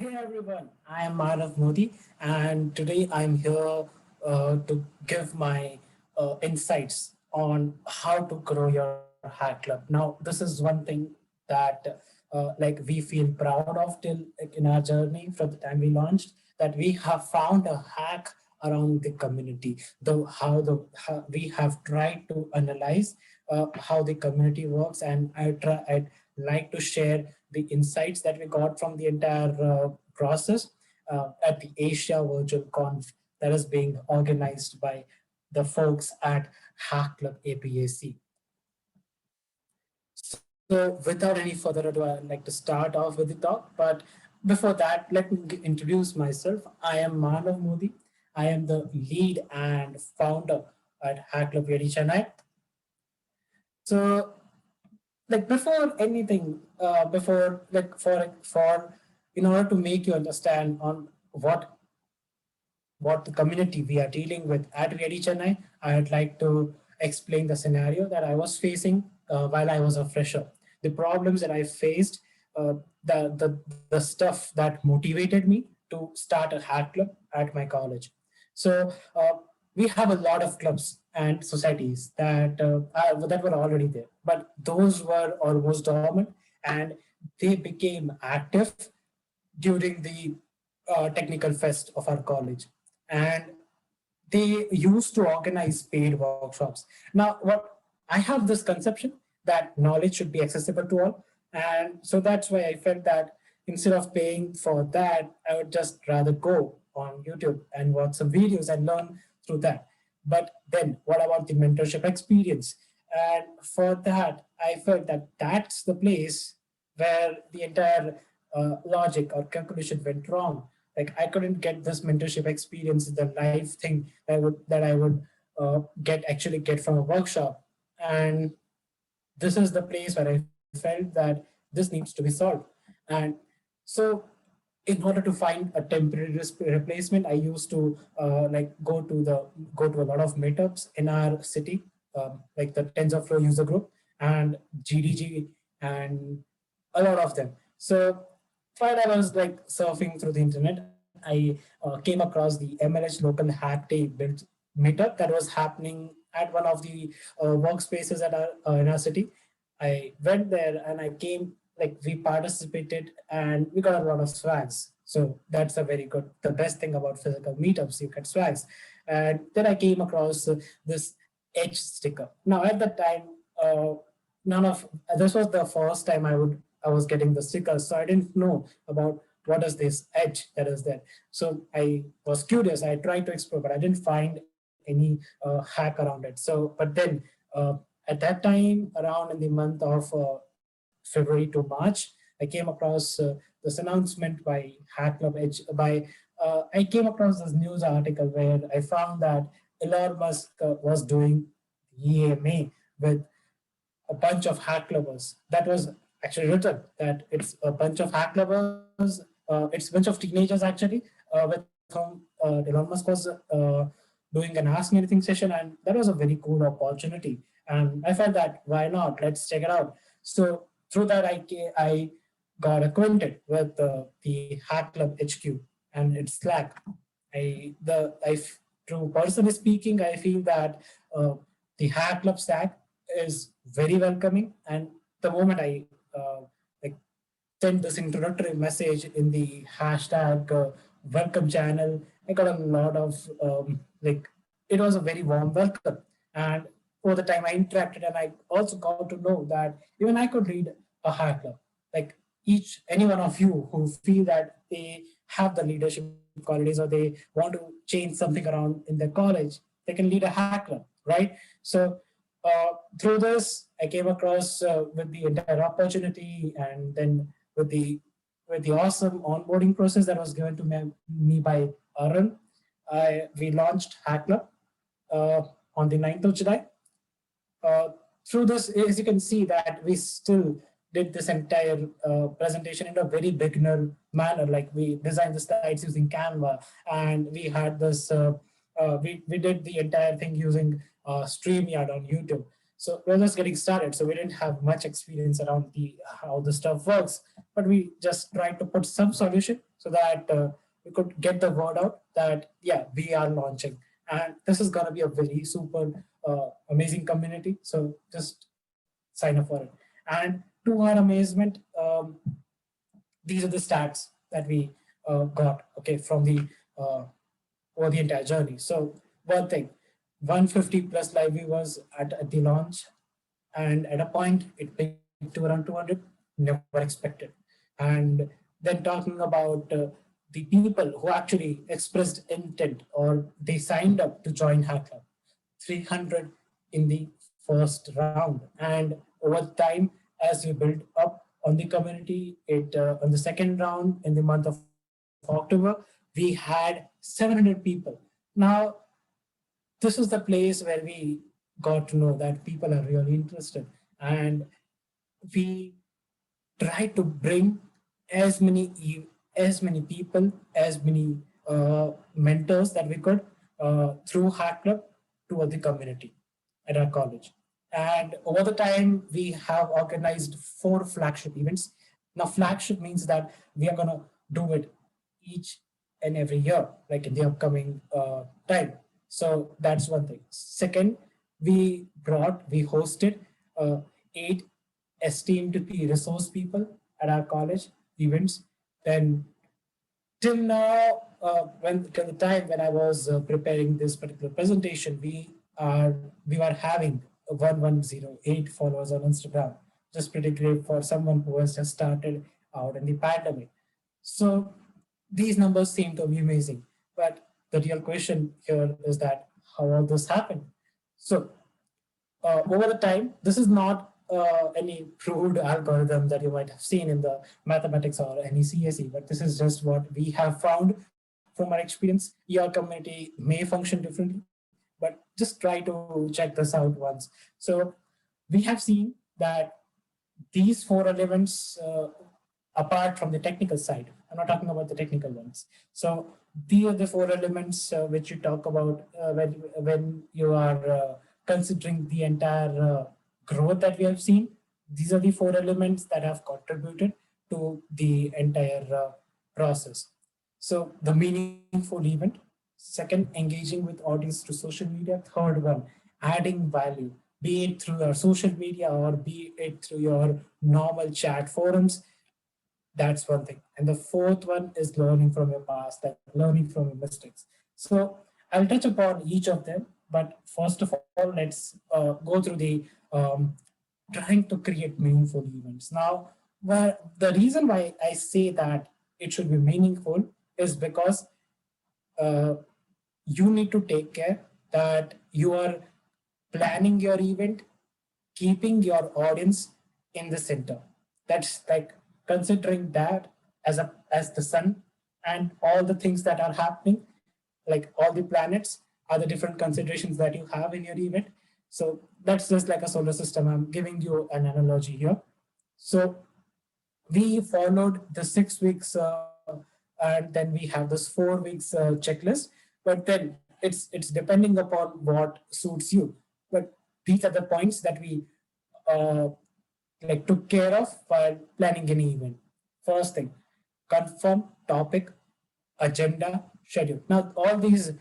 Hey everyone, I am Manav Modi, and today I'm here to give my insights on how to grow your hack club. Now, this is one thing that we feel proud of till in our journey from the time we launched, that we have found a hack around the community. How we have tried to analyze how the community works, and I'd like to share the insights that we got from the entire process at the Asia Virtual Conf that is being organized by the folks at Hack Club APAC. So, without any further ado, I'd like to start off with the talk. But before that, let me introduce myself. I am Manav Modi. I am the lead and founder at Hack Club AD Chennai. So, before anything, before like for in order to make you understand on what the community we are dealing with at VID Chennai, I would like to explain the scenario that I was facing while I was a fresher. The problems that I faced, the stuff that motivated me to start a hack club at my college. So we have a lot of clubs and societies that were already there, but those were almost dormant, and they became active during the technical fest of our college, and they used to organize paid workshops. Now, what I have this conception that knowledge should be accessible to all, and so that's why I felt that instead of paying for that, I would just rather go on YouTube and watch some videos and learn through that. But then, what about the mentorship experience? And for that, I felt that that's the place where the entire logic or calculation went wrong. Like I couldn't get this mentorship experience, the life thing that I would get from a workshop. And this is the place where I felt that this needs to be solved. And so in order to find a temporary replacement, I used to go to a lot of meetups in our city, like the TensorFlow user group and GDG and a lot of them. So while I was like surfing through the internet, I came across the MLH local hack day build meetup that was happening at one of the workspaces in our city. I went there and I came, like we participated and we got a lot of swags. So that's a very good, the best thing about physical meetups, you get swags. And then I came across this Edge sticker. Now at that time, none of this was the first time I was getting the sticker, so I didn't know about what is this edge that is there. So I was curious. I tried to explore, but I didn't find any hack around it. So, but then at that time, around in the month of February to March, I came across this announcement by Hack Club Edge. I came across this news article where I found that Elon Musk was doing EMA with a bunch of hack lovers. That was actually written that it's a bunch of hack lovers. It's a bunch of teenagers actually with whom Elon Musk was doing an Ask Me Anything session, and that was a very cool opportunity. And I felt that why not? Let's check it out. So through that, I got acquainted with the Hack Club HQ and its Slack. Through personally speaking, I feel that the Hack Club Slack is very welcoming. And the moment I like sent this introductory message in the hashtag welcome channel, I got a lot of it was a very warm welcome. And over the time I interacted, and I also got to know that even I could lead a hack club. Like any one of you who feel that they have the leadership qualities or they want to change something around in their college, they can lead a hack club, right? So through this, I came across with the entire opportunity, and then with the awesome onboarding process that was given to me by Arun. We launched Hack Club on the 9th of July. Uh, Through this, as you can see, that we still did this entire presentation in a very beginner manner. Like we designed the slides using Canva, and we had this. We did the entire thing using StreamYard on YouTube. So we're just getting started. So we didn't have much experience around the how the stuff works. but we just tried to put some solution so that we could get the word out that, yeah, we are launching. And this is going to be a very super amazing community. So just sign up for it. And to our amazement, these are the stats that we got, okay, from the over the entire journey. So one thing, 150 plus live viewers at the launch, and at a point it peaked to around 200, never expected. And then talking about the people who actually expressed intent or they signed up to join Hack Club, 300 in the first round. And over time, as we build up on the community, it on the second round in the month of October, we had 700 people. Now, this is the place where we got to know that people are really interested, and we try to bring as many as many people, as many mentors that we could through Hack Club to the community at our college. And over the time, we have organized 4 flagship events. Now, flagship means that we are going to do it each and every year, like in the upcoming time. So that's one thing. Second, we hosted 8 esteemed resource people at our college events. Then till now, when till the time when I was preparing this particular presentation, we were having 1108 followers on Instagram. Just pretty great for someone who has just started out in the pandemic. So these numbers seem to be amazing, but the real question here is that how all this happened. So over the time, this is not any proved algorithm that you might have seen in the mathematics or any CSE, but this is just what we have found from our experience. Your community may function differently, but just try to check this out once. So we have seen that these 4 elements, apart from the technical side, I'm not talking about the technical ones. So these are the 4 elements which you talk about when you are considering the entire growth that we have seen. These are the 4 elements that have contributed to the entire process. So the meaningful event. Second, engaging with audience through social media. Third one, adding value, be it through your social media or be it through your normal chat forums. That's one thing. And the fourth one is learning from your past, like learning from your mistakes. So I'll touch upon each of them. But first of all, let's go through the trying to create meaningful events. Now, the reason why I say that it should be meaningful is because uh, you need to take care that you are planning your event, keeping your audience in the center. That's like considering that as the sun and all the things that are happening, like all the planets are the different considerations that you have in your event. So that's just like a solar system. I'm giving you an analogy here. So we followed the 6 weeks and then we have this 4 weeks checklist, but then it's depending upon what suits you. But these are the points that we uh, like took care of while planning any event. First thing, confirm topic, agenda, schedule. Now all these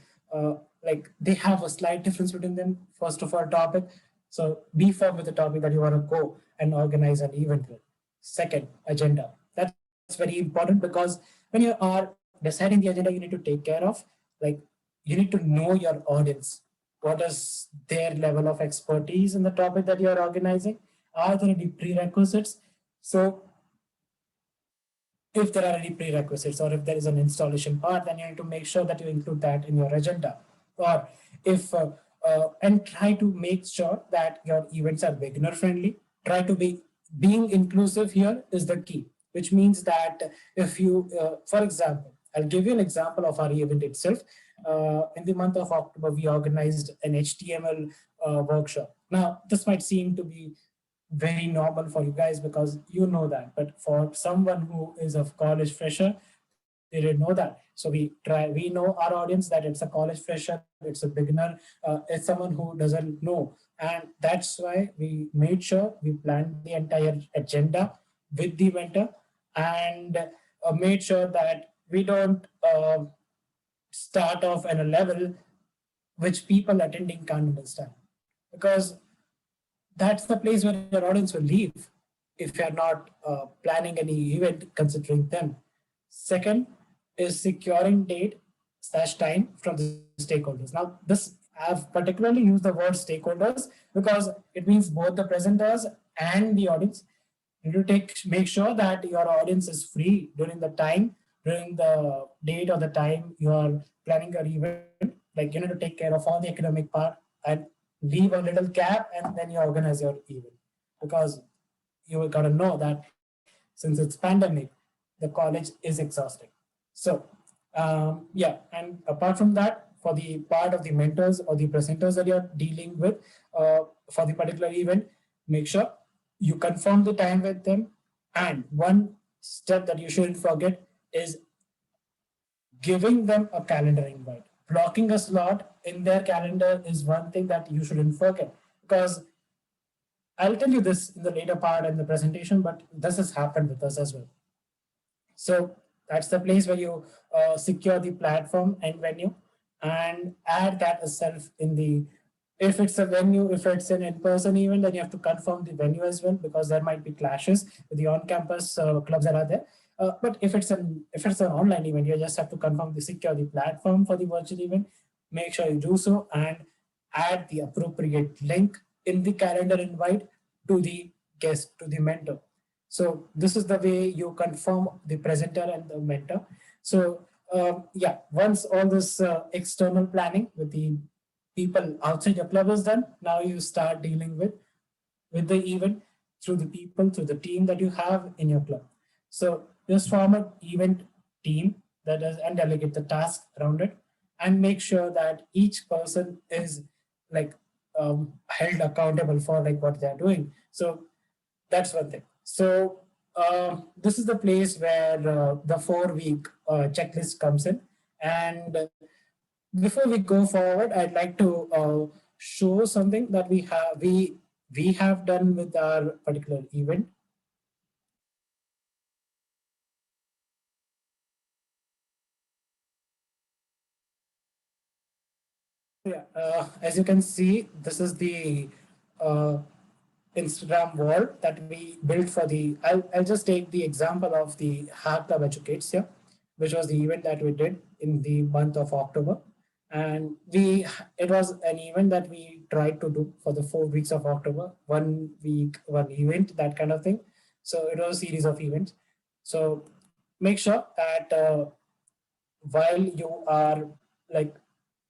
like they have a slight difference between them. First of all, topic. So be firm with the topic that you want to go and organize an event with. Second, agenda. That's very important because when you are deciding the agenda, you need to take care of, like, you need to know your audience. What is their level of expertise in the topic that you are organizing? Are there any prerequisites? So if there are any prerequisites or if there is an installation part, then you need to make sure that you include that in your agenda. Or if and try to make sure that your events are beginner friendly. Try to be being inclusive here is the key, which means that if you, for example, I'll give you an example of our event itself. In the month of October, we organized an HTML workshop. Now, this might seem to be very normal for you guys because you know that, but for someone who is a college fresher, they didn't know that. So we know our audience that it's a college fresher, it's a beginner, it's someone who doesn't know. And that's why we made sure we planned the entire agenda with the mentor. and made sure that we don't start off at a level which people attending can't understand, because that's the place where your audience will leave if you're not planning any event considering them. Second is securing date slash time from the stakeholders. Now, this I've particularly used the word stakeholders because it means both the presenters and the audience. You need to make sure that your audience is free during the date or the time you are planning your event. Like, you need to take care of all the academic part and leave a little gap, and then you organize your event, because you got to know that since it's pandemic, the college is exhausting. So yeah, and apart from that, for the part of the mentors or the presenters that you're dealing with for the particular event, make sure you confirm the time with them. And one step that you shouldn't forget is giving them a calendar invite. Blocking a slot in their calendar is one thing that you shouldn't forget, because I'll tell you this in the later part in the presentation, but this has happened with us as well. So that's the place where you secure the platform and venue, and add that itself in the, if it's a venue, if it's an in-person event, then you have to confirm the venue as well, because there might be clashes with the on-campus clubs that are there. But if it's an online event, you just have to confirm the secure the platform for the virtual event. Make sure you do so and add the appropriate link in the calendar invite to the guest, to the mentor. So this is the way you confirm the presenter and the mentor. So yeah, once all this external planning with the people outside your club is done, now you start dealing with the event through the people, through the team that you have in your club. So just form an event team that does and delegate the task around it, and make sure that each person is like held accountable for like what they're doing. So that's one thing. So this is the place where the 4 week checklist comes in. And before we go forward, I'd like to show something that we have done with our particular event. Yeah, as you can see, this is the uh, Instagram wall that we built for the. I'll just take the example of the Hack Club Educates here, which was the event that we did in the month of October. And it was an event that we tried to do for the 4 weeks of October, 1 week, one event, that kind of thing. So it was a series of events. So make sure that while you are like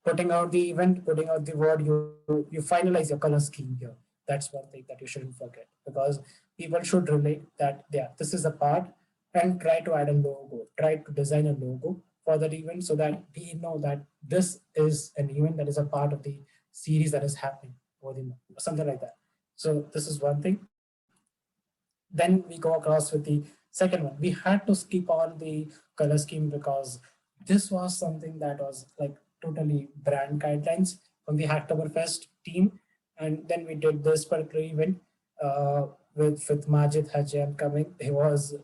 putting out the event, putting out the word, you finalize your color scheme here. That's one thing that you shouldn't forget, because people should relate that, yeah, this is a part, and try to add a logo, try to design a logo for that event, so that we know that this is an event that is a part of the series that is happening over the month, or something like that. So this is one thing. Then we go across with the second one. We had to skip on the color scheme because this was something that was like totally brand guidelines from the Hacktoberfest team. And then we did this particular event with Majid Hajian coming. He was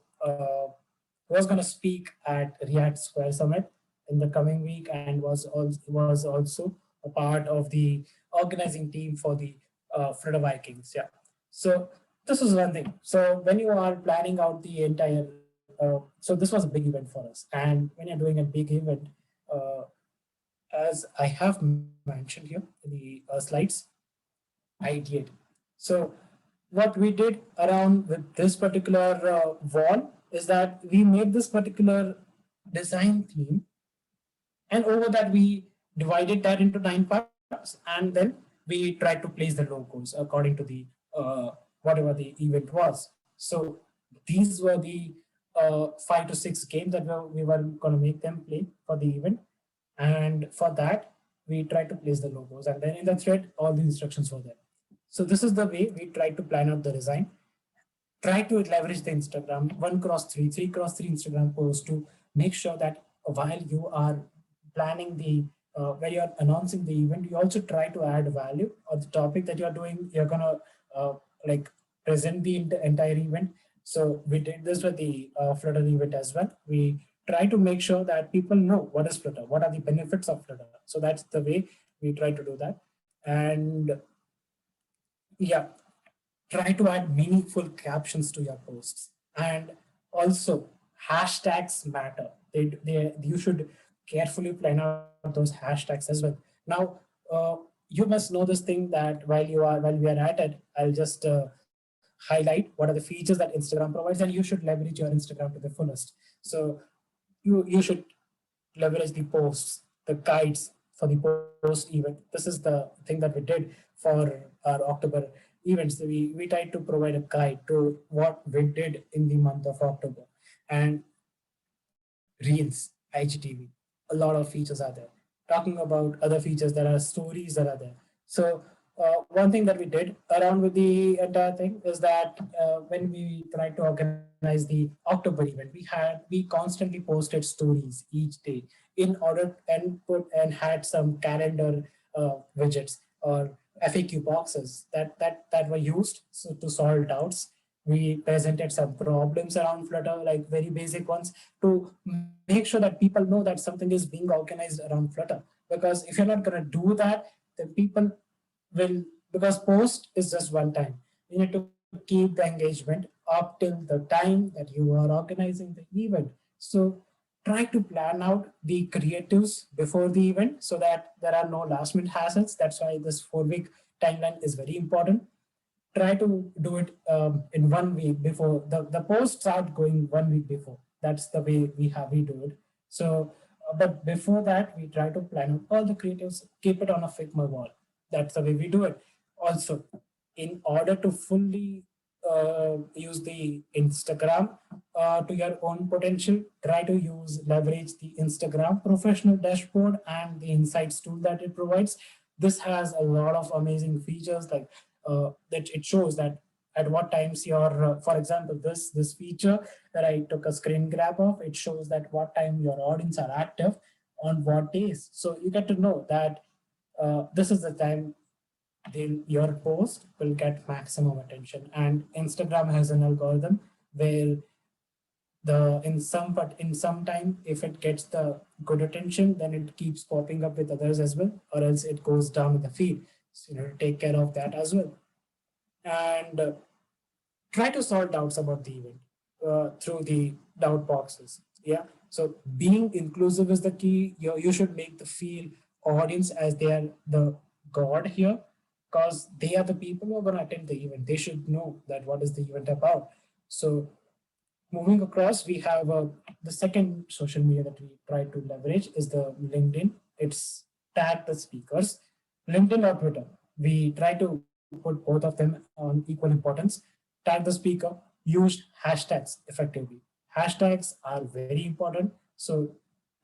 going to speak at React Square Summit in the coming week, and was also a part of the organizing team for the Florida Vikings. Yeah. So this is one thing. So when you are planning out the entire, so this was a big event for us. And when you're doing a big event, uh, as I have mentioned here in the slides, ideate. So what we did around with this particular wall is that we made this particular design theme, and over that we divided that into 9 parts, and then we tried to place the logos according to the whatever the event was. So these were the 5 to 6 games that we were going to make them play for the event. And for that, we tried to place the logos, and then in the thread, all the instructions were there. So this is the way we tried to plan out the design. Try to leverage the Instagram 1x3, 3x3 Instagram post to make sure that while you are planning the when you're announcing the event, you also try to add value or the topic that you're doing. You're gonna like present the entire event. So we did this with the Flutter event as well. We try to make sure that people know what is Flutter, what are the benefits of Flutter. So that's the way we try to do that. And yeah, try to add meaningful captions to your posts. And also, hashtags matter. You should carefully plan out those hashtags as well. Now, you must know this thing that while we are at it, I'll just highlight what are the features that Instagram provides, and you should leverage your Instagram to the fullest. So you should leverage the posts, the guides for the post event. This is the thing that we did for our October events. We tried to provide a guide to what we did in the month of October. And Reels, IGTV, a lot of features are there. Talking about other features, there are stories that are there. So one thing that we did around with the entire thing is that when we tried to organize the October event, we constantly posted stories each day in order and put and had some calendar widgets or FAQ boxes that were used to solve doubts. We presented some problems around Flutter, like very basic ones, to make sure that people know that something is being organized around Flutter. Because if you're not going to do that, then people will, because post is just one time. You need to keep the engagement up till the time that you are organizing the event. So try to plan out the creatives before the event so that there are no last minute hassles. That's why this 4 week timeline is very important. Try to do it in 1 week before the posts start going 1 week before. That's the way we do it. So but before that, we try to plan out all the creatives, keep it on a Figma wall. That's the way we do it. Also, in order to fully use the Instagram to your own potential, try to leverage the Instagram professional dashboard and the insights tool that it provides. This has a lot of amazing features, like that it shows that at what times your, for example, this feature that I took a screen grab of, it shows that what time your audience are active on what days. So you get to know that this is the time your post will get maximum attention. And Instagram has an algorithm where in some time, if it gets the good attention, then it keeps popping up with others as well, or else it goes down with the feed. So take care of that as well. And try to solve doubts about the event through the doubt boxes. Yeah. So being inclusive is the key. You should make the feel audience as they are the god here, because they are the people who are going to attend the event. They should know that what is the event about. So moving across, we have the second social media that we try to leverage is the LinkedIn. It's tag the speakers. LinkedIn or Twitter, we try to put both of them on equal importance. Tag the speaker, use hashtags effectively. Hashtags are very important, so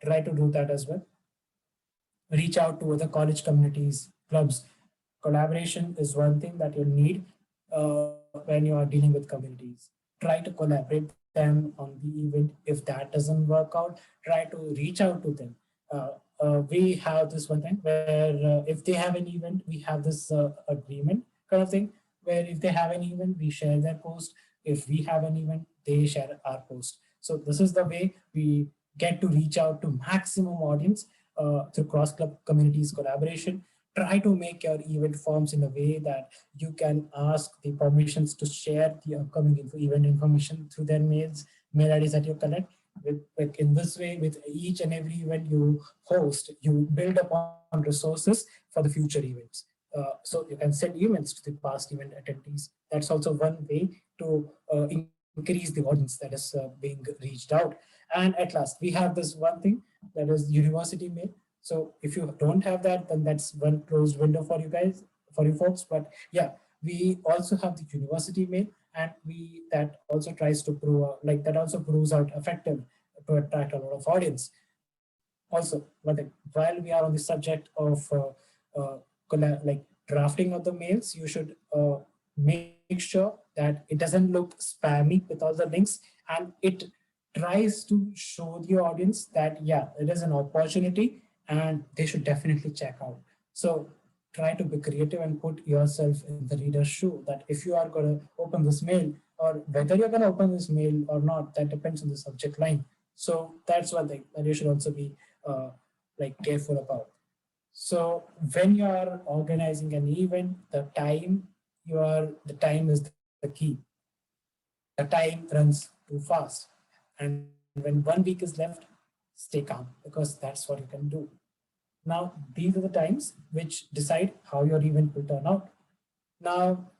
try to do that as well. Reach out to other college communities, clubs. Collaboration is one thing that you'll need when you are dealing with communities. Try to collaborate them on the event. If that doesn't work out, try to reach out to them. We have this one thing where if they have an event, we have this agreement kind of thing, where if they have an event, we share their post. If we have an event, they share our post. So this is the way we get to reach out to maximum audience through cross club communities collaboration. Try to make your event forms in a way that you can ask the permissions to share the upcoming event information through their mail IDs that you collect. With in this way, with each and every event you host, you build upon resources for the future events. So you can send emails to the past event attendees. That's also one way to increase the audience that is being reached out. And at last, we have this one thing that is university mail. So if you don't have that, then that's one closed window for you guys, for you folks. But yeah, we also have the university mail, and we that also tries to prove like that also proves out effective to attract a lot of audience. Also, while we are on the subject of like drafting of the mails, you should make sure that it doesn't look spammy with all the links, and it tries to show the audience that yeah, it is an opportunity and they should definitely check out. So try to be creative and put yourself in the reader's shoe, that if you are going to open this mail, or whether you're going to open this mail or not, that depends on the subject line. So that's one thing that you should also be like careful about. So when you are organizing an event, the time is the key. The time runs too fast. And when 1 week is left, stay calm, because that's what you can do. Now, these are the times which decide how your event will turn out. Now,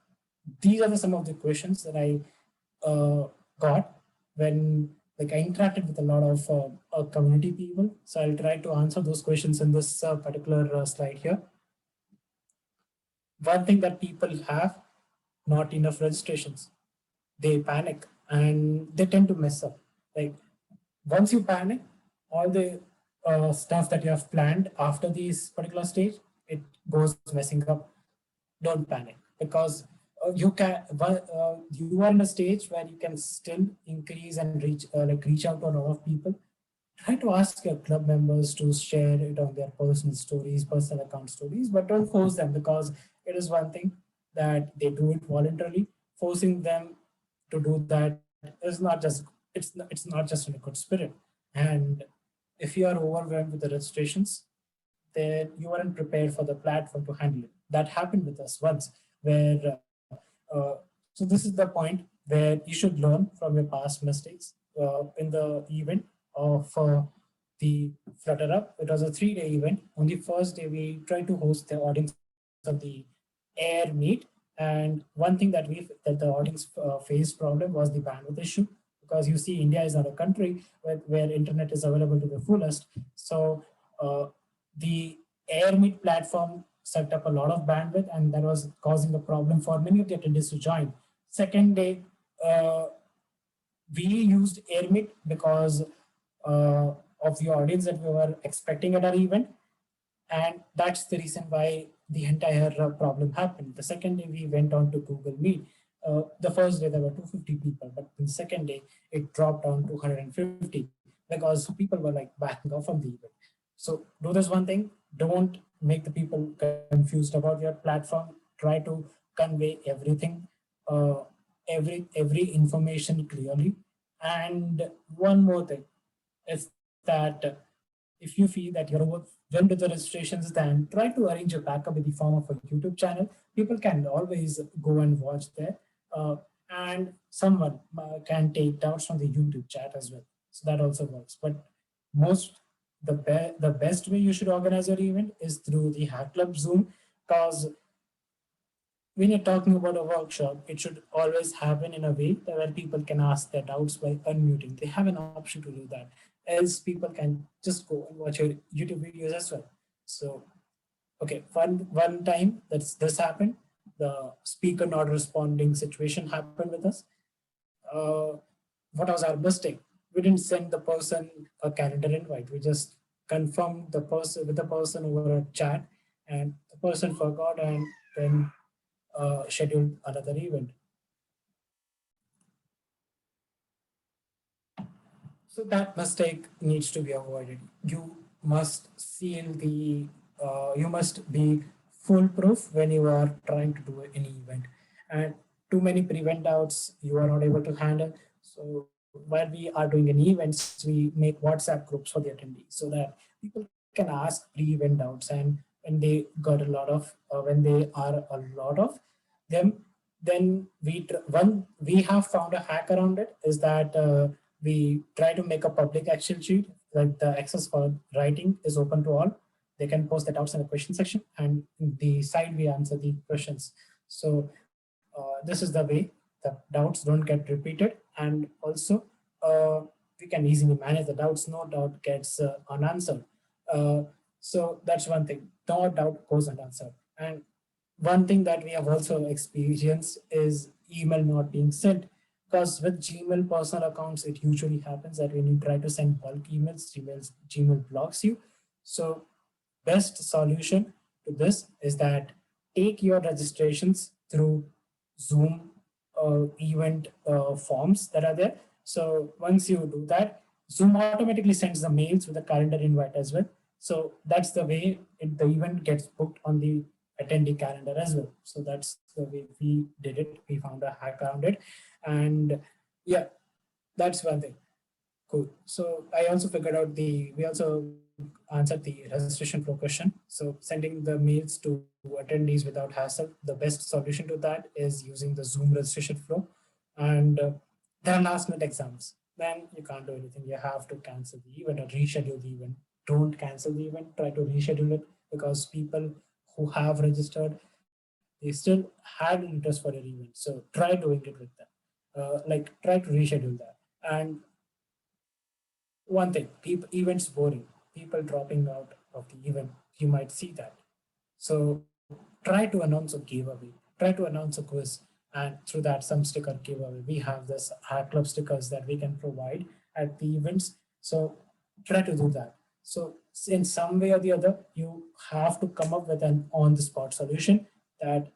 these are some of the questions that I got when I interacted with a lot of community people. So I'll try to answer those questions in this particular slide here. One thing that people have, not enough registrations. They panic and they tend to mess up. Like once you panic, all the stuff that you have planned after this particular stage, it goes messing up. Don't panic, because you are in a stage where you can still increase and reach out to a lot of people. Try to ask your club members to share it on their personal stories, personal account stories, but don't force them, because it is one thing that they do it voluntarily. Forcing them to do that is not just it's not just in a good spirit. And if you are overwhelmed with the registrations, then you weren't prepared for the platform to handle it. That happened with us once, where so this is the point where you should learn from your past mistakes. In the event of the Flutter Up, it was a 3-day event. On the first day, we tried to host the audience of the Air Meet, and one thing that the audience faced problem was the bandwidth issue, because you see India is not a country where internet is available to the fullest. So the AirMeet platform sucked up a lot of bandwidth, and that was causing a problem for many of the attendees to join. Second day, we used AirMeet because of the audience that we were expecting at our event, and that's the reason why the entire problem happened. The second day, we went on to Google Meet. The first day there were 250 people, but the second day it dropped down to 150 because people were like backing off from the event. So do this one thing: don't make the people confused about your platform. Try to convey everything, uh, every information clearly. And one more thing is that if you feel that you're overwhelmed with the registrations, then try to arrange a backup in the form of a YouTube channel. People can always go and watch there, and someone can take doubts from the YouTube chat as well. So that also works. But most the best way you should organize your event is through the Hack Club Zoom, because when you're talking about a workshop, it should always happen in a way that where people can ask their doubts by unmuting. They have an option to do that. Else people can just go and watch your YouTube videos as well. So, okay, one time this happened, the speaker not responding situation happened with us. Uh, what was our mistake? We didn't send the person a calendar invite. We just confirmed the person with the person over a chat, and the person forgot and then scheduled another event. So that mistake needs to be avoided. You must be foolproof when you are trying to do any event. And too many prevent outs you are not able to handle. So while we are doing any events, we make WhatsApp groups for the attendees so that people can ask pre-event doubts. And when they are a lot of them, then we have found a hack around it, is that we try to make a public Excel sheet, like the access for writing is open to all. They can post the doubts in the question section, and in the side we answer the questions. So this is the way the doubts don't get repeated, and also we can easily manage the doubts. No doubt gets unanswered. Uh, so that's one thing. No doubt goes unanswered. And one thing that we have also experienced is email not being sent, because with Gmail personal accounts, it usually happens that when you try to send bulk emails, Gmail blocks you. So best solution to this is that take your registrations through Zoom event forms that are there. So once you do that, Zoom automatically sends the mails with a calendar invite as well. So that's the way the event gets booked on the attendee calendar as well. So that's the way we did it. We found a hack around it. And yeah, that's one thing. Cool. So I also figured out we also answered the registration flow question. So sending the mails to attendees without hassle, the best solution to that is using the Zoom registration flow. And there are last minute exams. Then you can't do anything. You have to cancel the event or reschedule the event. Don't cancel the event. Try to reschedule it because people who have registered, they still had interest for your event. So try doing it with them. Like try to reschedule that. And one thing, people, events boring, people dropping out of the event, you might see that. So try to announce a giveaway, try to announce a quiz, and through that some sticker giveaway. We have this Hack Club stickers that we can provide at the events. So try to do that. So in some way or the other, you have to come up with an on-the-spot solution that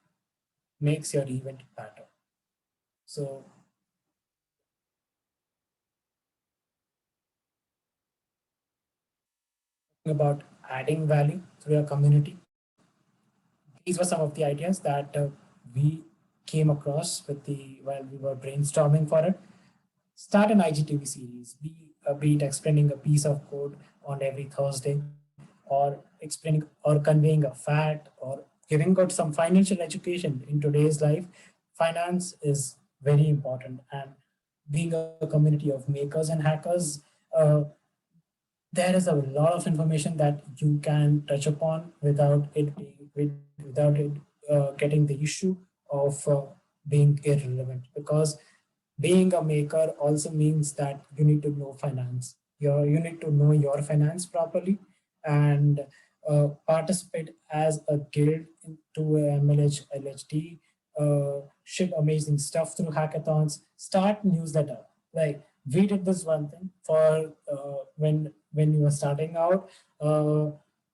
makes your event better. So about adding value through your community, these were some of the ideas that we came across with the while we were brainstorming for it. Start an IGTV series, be it explaining a piece of code on every Thursday, or explaining or conveying a fact, or giving out some financial education in today's life. Finance is very important, and being a community of makers and hackers, uh, there is a lot of information that you can touch upon without it without it getting the issue of being irrelevant, because being a maker also means that you need to know finance. You need to know your finance properly, and participate as a guild into a MLH LHD, ship amazing stuff through hackathons, start newsletter. Like we did this one thing for when you were starting out.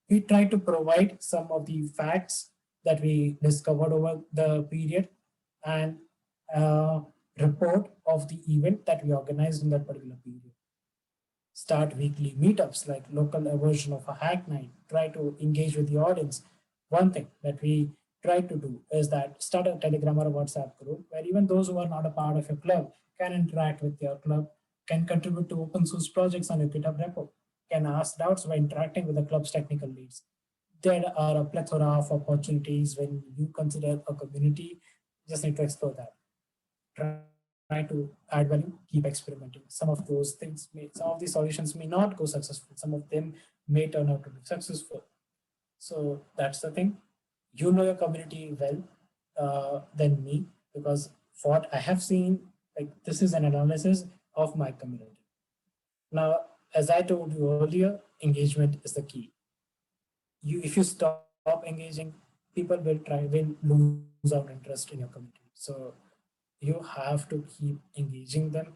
We tried to provide some of the facts that we discovered over the period, and uh, report of the event that we organized in that particular period. Start weekly meetups like local version of a hack night. Try to engage with the audience. One thing that we try to do is that start a Telegram or a WhatsApp group where even those who are not a part of your club can interact with your club, can contribute to open source projects on your GitHub repo, can ask doubts by interacting with the club's technical leads. There are a plethora of opportunities when you consider a community. Just need to explore that. Try to add value, keep experimenting. Some of those things some of these solutions may not go successful. Some of them may turn out to be successful. So that's the thing. You know your community well than me, because what I have seen, like this is an analysis of my community. Now, as I told you earlier, engagement is the key. If you stop engaging, people will lose out interest in your community. So you have to keep engaging them.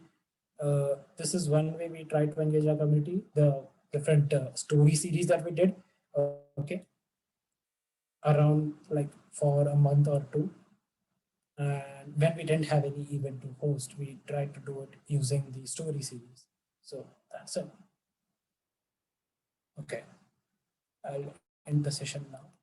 This is one way we try to engage our community. The different story series that we did, okay, around like for a month or two. And when we didn't have any event to host, we tried to do it using the story series. So that's it. Okay, I'll end the session now.